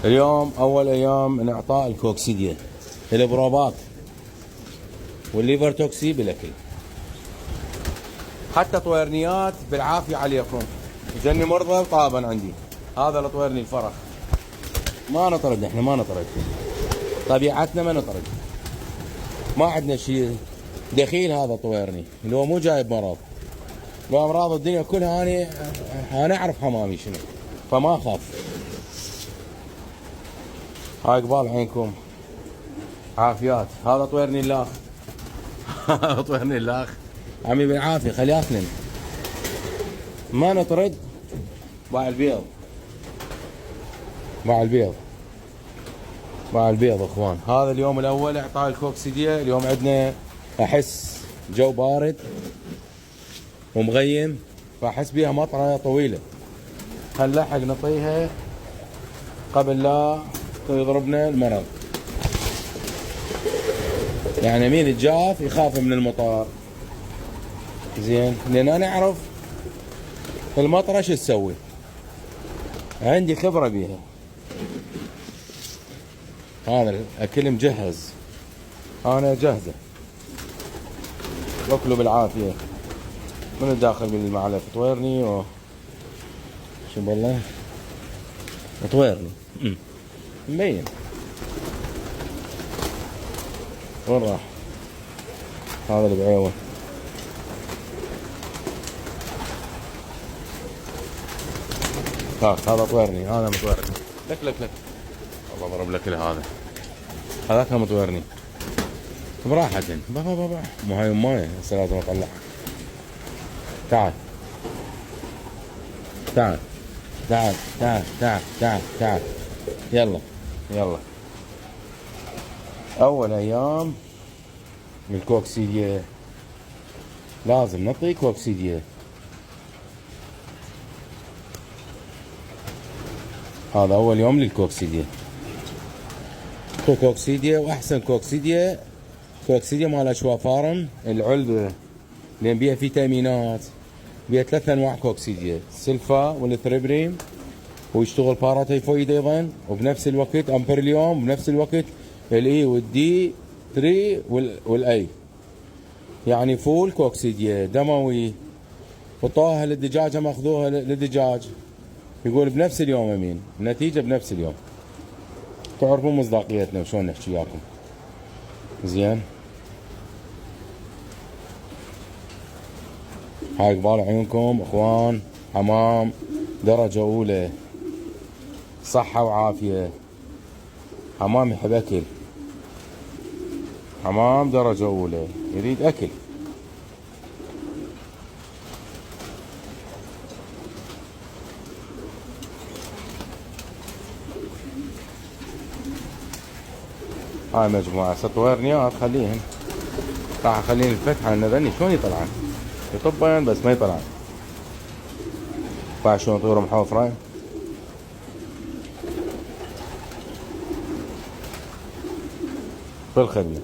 اليوم اول ايام من اعطاء الكوكسيديا البروبات والليفرتوكسي بالاكل. حتى طويرنيات بالعافيه عليكم. جني مرضى طابا عندي. هذا الطويرني الفرخ ما نطرد، احنا ما نطرد، طبيعتنا ما نطرد، ما عندنا شيء دخيل. هذا طويرني اللي هو مو جايب مرض، لو امراض الدنيا كلها انا اعرف حمامي شنو، فما اخاف. هاي قبال عينكم عافيات. هذا طويرني اللاخ طويرني اللاخ عمي بالعافيه، خلي ياكلن، ما نطرد. باع البيض، باع البيض، باع البيض اخوان. هذا اليوم الاول اعطاء الكوكسيديا. اليوم عندنا احس جو بارد ومغيم، فاحس بيها مطره طويله. هنلحق نعطيها قبل لا يضربنا المرض. يعني مين الجاف يخاف من المطر، زين، لان انا اعرف المطره شو تسوي، عندي خبره بيها. هذا الاكل مجهز، انا جاهزه، واكلوا بالعافيه. من الداخل بالمعلف طويرني شو بالله طويرني مبين. وين راح هذا اللي بعيوه؟ هذا طويرني، هذا مطويرني. لك لك لك، الله ضرب لك هذا، هذاك مطويرني براحة. بابا بابا، مو هاي ماي هسه لازم اطلعها. تعال تعال تعال تعال تعال تعال تعال، يلا يلا. اول ايام من الكوكسيديا لازم نعطي كوكسيديا. هذا اول يوم للكوكسيديا. كوكسيديا، واحسن كوكسيديا كوكسيديا مال اشوا فارم العلبه، لان بيها فيتامينات. بيها 3 انواع كوكسيديا، السلفا والثريبريم، ويشتغل باراتيفويد ايضا، وبنفس الوقت امبرليوم، وبنفس الوقت الاي والدي 3 والاي. يعني فول كوكسيديا دموي. وطاها للدجاجه، ماخذوها للدجاج، يقول بنفس اليوم امين، النتيجه بنفس اليوم. تعرفون مصداقيتنا وشلون نحكي وياكم، زين. هاي قبال عيونكم اخوان، حمام درجة اولى، صحة وعافية، حمام يحب اكل، حمام درجة اولى يريد اكل. هاي مجموعة طويرنيات، خليهن، راح اخليهن الفتحة لان ذني شلون يطلعن، يطبين بس ما يطلعن. بعد شلون طيورهم حوفرة بالخدمة.